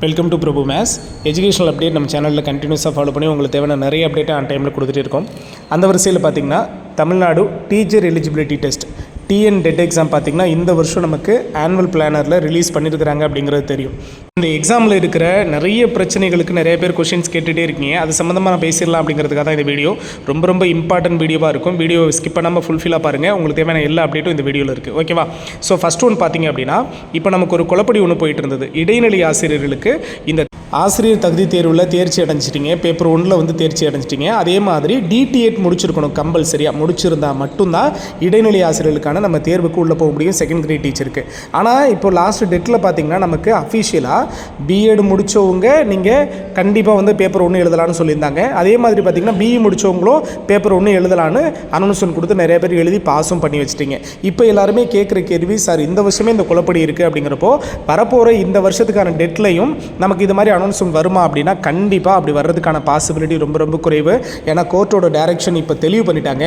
Welcome to Prabhu maths educational update நம்ம சேனலில் கண்டினியூஸாக ஃபாலோ பண்ணி உங்களுக்கு தேவையான நிறைய அப்டேட்டை ஆன் டைமில் கொடுத்துட்டு இருக்கோம். அந்த வரிசையில் பார்த்திங்கன்னா Tamil Nadu teacher eligibility test TN TET exam பார்த்திங்கன்னா இந்த வருஷம் நமக்கு ஆனுவல் பிளானரில் ரிலீஸ் பண்ணியிருக்கிறாங்க அப்படிங்கிறது தெரியும். இந்த எக்ஸாமில் இருக்கிற நிறைய பிரச்சனைகளுக்கு நிறைய பேர் கொஷின்ஸ் கேட்டுகிட்டே இருக்கீங்க. அது சம்மந்தமாக நான் பேசிடலாம் அப்படிங்கிறதுக்காக தான் இந்த வீடியோ ரொம்ப இம்பார்ட்டன்ட் வீடியோவாக இருக்கும். வீடியோ ஸ்கிப் பண்ணாமல் ஃபுல்ஃபில்லாக பாருங்கள். உங்களுக்கு தேவையான எல்லா அப்டேட்டும் இந்த வீடியோவில் இருக்குது. ஓகேவா? ஸோ ஃபஸ்ட் ஒன் பார்த்திங்க அப்படின்னா, இப்போ நமக்கு ஒரு குழப்படி ஒன்று போயிட்டு இருந்தது. இடைநிலை ஆசிரியர்களுக்கு இந்த ஆசிரியர் தகுதி தேர்வில் தேர்ச்சி அடைஞ்சிட்டிங்க, பேப்பர் 1 வந்து தேர்ச்சி அடைஞ்சிட்டிங்க. அதே மாதிரி DT8 முடிச்சிருக்கணும், கம்பல்சரியாக முடிச்சிருந்தால் மட்டும்தான் இடைநிலை ஆசிரியர்களுக்கான நம்ம தேர்வுக்கு உள்ளே போக முடியும் செகண்ட் கிரேட் டீச்சருக்கு. ஆனால் இப்போ லாஸ்ட் டெட்டில் பார்த்திங்கன்னா நமக்கு அஃபிஷியலாக பிஎட் முடித்தவங்க நீங்கள் கண்டிப்பாக வந்து பேப்பர் 1 எழுதலான்னு சொல்லியிருந்தாங்க. அதே மாதிரி பார்த்திங்கன்னா BE முடித்தவங்களும் பேப்பர் 1 எழுதலான்னு அனௌன்ஸ்மெண்ட் கொடுத்து நிறைய பேர் எழுதி பாஸும் பண்ணி வச்சிட்டிங்க. இப்போ எல்லாருமே கேட்குற கேள்வி, சார் இந்த வருஷமே இந்த குழப்படி இருக்குது அப்படிங்கிறப்போ வரப்போகிற இந்த வருஷத்துக்கான டெட்லையும் நமக்கு இது மாதிரி அனௌன்ஸ்மெண்ட் வருமா அப்படின்னா கண்டிப்பாக அப்படி வர்றதுக்கான பாசிபிலிட்டி ரொம்ப குறைவு. ஏன்னா கோர்ட்டோட டைரக்ஷன் இப்போ தெளிவு பண்ணிட்டாங்க.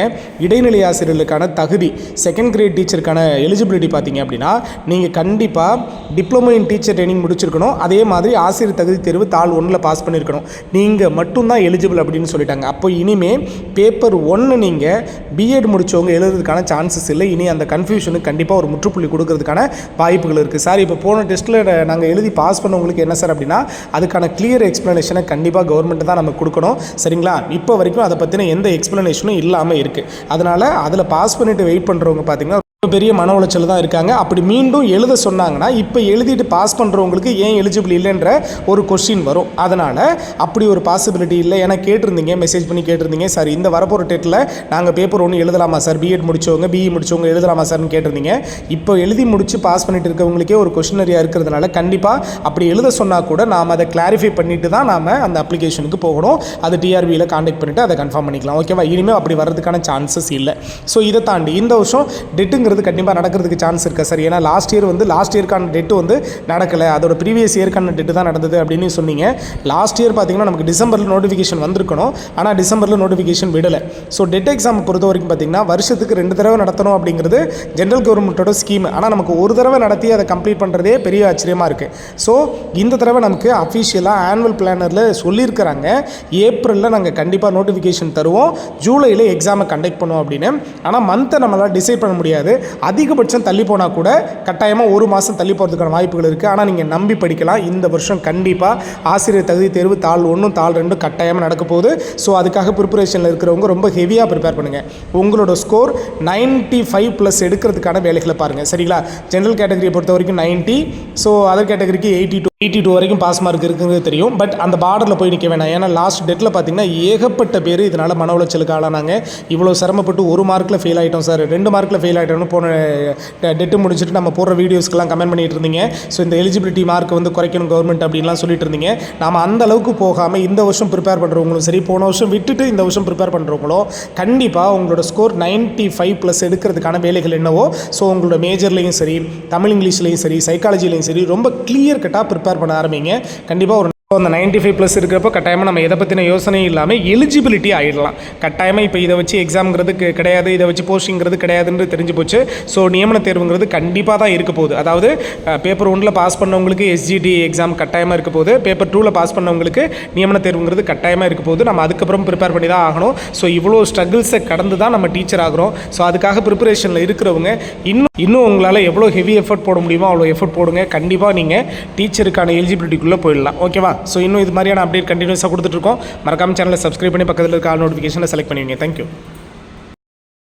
இடைநிலை ஆசிரியர்களுக்கான தகுதி செகண்ட் கிரேட் டீச்சருக்கான எலிஜிபிலிட்டி பார்த்தீங்க அப்படின்னா நீங்கள் கண்டிப்பாக டிப்ளமோ இன் டீச்சர் ட்ரைனிங் முடிச்சிருக்கணும். அதே மாதிரி ஆசிரியர் தகுதி தேர்வு தாள் 1 பாஸ் பண்ணியிருக்கணும். நீங்கள் மட்டும்தான் எலிஜிபிள் அப்படின்னு சொல்லிட்டாங்க. அப்போ இனிமேல் பேப்பர் 1 நீங்கள் பிஎட் முடித்தவங்க எழுதுறதுக்கான சான்சஸ் இல்லை. இனி அந்த கன்ஃபியூஷனுக்கு கண்டிப்பாக ஒரு முற்றுப்புள்ளி கொடுக்கறதுக்கான வாய்ப்புகள் இருக்குது. சார் இப்போ போன டெஸ்ட்டில் நாங்கள் எழுதி பாஸ் பண்ணவங்களுக்கு என்ன சார் அப்படின்னா அதுக்கான கிளியர் எக்ஸ்ப்ளனேஷனை கண்டிப்பாக கவர்மெண்ட் தான் நமக்கு கொடுக்கணும். சரிங்களா? இப்போ வரைக்கும் அதை பற்றின எந்த எக்ஸ்ப்ளனேஷனும் இல்லாமல் இருக்குது. அதனால் அதில் பாஸ் பண்ணிவிட்டு வெயிட் பண்ணுறவங்க பார்த்திங்கன்னா பெரிய மன உளைச்சல் தான் இருக்காங்க. அப்படி மீண்டும் எழுத சொன்னாங்கன்னா இப்போ எழுதிட்டு பாஸ் பண்ணுறவங்களுக்கு ஏன் எலிஜிபிள் இல்லைன்ற ஒரு கொஸ்டின் வரும். அதனால் அப்படி ஒரு பாசிபிலிட்டி இல்லை. ஏன்னா கேட்டிருந்தீங்க, மெசேஜ் பண்ணி கேட்டிருந்தீங்க, சார் இந்த வரப்போகிற டெட்டில் நாங்கள் பேப்பர் 1 எழுதலாமா சார், பிஎட் முடித்தவங்க BE முடித்தவங்க எழுதலாமா சார்னு கேட்டிருந்தீங்க. இப்போ எழுதி முடித்து பாஸ் பண்ணிட்டு இருக்கவங்களுக்கே ஒரு கொஸ்டினரியாக இருக்கிறதுனால கண்டிப்பாக அப்படி எழுத சொன்னால் கூட நாம் அதை கிளாரிஃபை பண்ணிட்டு தான் நாம் அந்த அப்ளிகேஷனுக்கு போகணும். அது TRBயில் கான்டாக்ட் பண்ணிவிட்டு அதை கன்ஃபார்ம் பண்ணிக்கலாம். ஓகேவா? இனிமேல் அப்படி வர்றதுக்கான சான்சஸ் இல்லை. ஸோ இதை தாண்டி இந்த வருஷம் டெட்டுங்கிறது கண்டிப்பாக நடக்கிறதுக்கு சான்ஸ் இருக்கா சார்? ஏன்னா லாஸ்ட் இயர்க்கான டெட்டு வந்து நடக்கலை, அதோட ப்ரீவியஸ் இயர்க்கான டெட்டு தான் நடந்தது அப்படின்னு சொன்னீங்க. லாஸ்ட் இயர் பார்த்தீங்கன்னா நமக்கு டிசம்பரில் நோட்டிஃபிகேஷன் வந்திருக்கணும். ஆனால் டிசம்பரில் நோட்டிஃபிகேஷன் விடலை. ஸோ டெட் எக்ஸாம் பொறுத்த வரைக்கும் பார்த்தீங்கன்னா வருஷத்துக்கு 2 தடவை நடத்தணும் அப்படிங்கிறது ஜென்ரல் கவர்மெண்ட்டோட ஸ்கீம். ஆனால் நமக்கு ஒரு தடவை நடத்தி அதை கம்ப்ளீட் பண்ணுறதே பெரிய ஆச்சரியமாக இருக்குது. ஸோ இந்த தடவை நமக்கு அஃபிஷியலாக ஆனுவல் பிளானரில் சொல்லியிருக்கிறாங்க, ஏப்ரலில் நாங்கள் கண்டிப்பாக நோட்டிஃபிகேஷன் தருவோம், ஜூலையில் எக்ஸாமை கண்டக்ட் பண்ணுவோம் அப்படின்னு. ஆனால் மந்த்தை நம்மளால் டிசைட் பண்ண முடியாது. அதிகபட்சம் தள்ளி போனால் கூட கட்டாயமாக 1 மாதம் தள்ளி போகிறதுக்கான வாய்ப்புகள் இருக்குது. ஆனால் நீங்கள் நம்பி படிக்கலாம். இந்த வருஷம் கண்டிப்பாக ஆசிரியர் தகுதி தேர்வு தாள் 1 தாள் 2 கட்டாயமாக நடக்க போகுது. ஸோ அதுக்காக ப்ரிப்பரேஷனில் இருக்கிறவங்க ரொம்ப ஹெவியாக ப்ரிப்பேர் பண்ணுங்கள். உங்களோட ஸ்கோர் 95+ எடுக்கிறதுக்கான வேலைகளை பாருங்கள். சரிங்களா? ஜென்ரல் கேட்டகரியை பொறுத்த வரைக்கும் 90, ஸோ அதர் கேட்டகரிக்கு 82 வரைக்கும் பாஸ் மார்க் இருக்குங்கிறது தெரியும். பட் அந்த பார்டரில் போய் நிற்க வேணாம். ஏன்னா லாஸ்ட் டெட்டில் பார்த்தீங்கன்னா ஏகப்பட்ட பேர் இதனால் மன உளைச்சலுக்கு ஆளானாங்க. இவ்வளோ சிரமப்பட்டு 1 மார்க்கில் ஃபெயில் ஆகிட்டோம் சார், 2 மார்க்கில் ஃபெயில் ஆகிட்டோம்னு போன டெட்டு முடிச்சுட்டு நம்ம போடுற வீடியோஸ்க்கெல்லாம் கமெண்ட் பண்ணிட்டு இருந்தீங்க. ஸோ இந்த எலிஜிபிலிட்டி மார்க் வந்து குறைக்கணும் கவர்மெண்ட் அப்படின்லாம் சொல்லிட்டு இருந்தீங்க. நாம் அந்த அளவுக்கு போகாமல் இந்த வருஷம் ப்ரிப்பேர் பண்ணுறவங்களும் சரி, போன வருஷம் விட்டுட்டு இந்த வருஷம் ப்ரிப்பேர் பண்ணுறவங்களும் கண்டிப்பாக உங்களோட ஸ்கோர் 95+ எடுக்கிறதுக்கான வேலைகள் என்னவோ, ஸோ உங்களோட மேஜர்லேயும் சரி, தமிழ் இங்கிலீஷ்லேயும் சரி, சைக்காலஜிலையும் சரி ரொம்ப கிளியர் கட்டாக ப்ரிப்பேர் பண்ண ஆரம்பிங்க. கண்டிப்பாக ஒரு அந்த 95+ இருக்கிறப்போ கட்டாயமாக நம்ம எதை பற்றின யோசனையும் இல்லாமல் எலிஜிபிலிட்டி ஆகிடலாம். கட்டாயமாக இப்போ இதை வச்சு எக்ஸாம்ங்கிறது கிடையாது, இதை வச்சு போஸ்டிங்கிறது கிடையாதுன்னு தெரிஞ்சு போச்சு. ஸோ நியமன தேர்வுங்கிறது கண்டிப்பாக தான் இருக்க போகுது. அதாவது பேப்பர் 1 பாஸ் பண்ணவங்களுக்கு SGT எக்ஸாம் கட்டாயமாக இருக்க போகுது, பேப்பர் 2 பாஸ் பண்ணவங்களுக்கு நியமன தேர்வுங்கிறது கட்டாயமாக இருக்க போகுது. நம்ம அதுக்கப்புறம் ப்ரிப்பேர் பண்ணி தான் ஆகணும். ஸோ இவ்வளோ ஸ்ட்ரகிள்ஸை கடந்து தான் நம்ம டீச்சர் ஆகிறோம். ஸோ அதுக்காக ப்ரிப்பரேஷனில் இருக்கிறவங்க இன்னும் உங்களால் எவ்வளோ ஹெவி எஃபர்ட் போட முடியுமோ அவ்வளோ எஃபர்ட் போடுங்க. கண்டிப்பாக நீங்கள் டீச்சருக்கான எலிஜிபிலிட்டிக்குள்ளே போயிடலாம். ஓகேவா? ஸோ இன்னும் இது மாதிரியான அப்டேட் கண்டினியூஸாக கொடுத்துட்ருக்கோம். மறக்காம சேனலை சப்ஸ்கிரைப் பண்ணி பக்கத்தில் இருக்க ஆல் நோட்டிஃபிகேஷனை செலக்ட் பண்ணுவீங்க. தேங்க்யூ.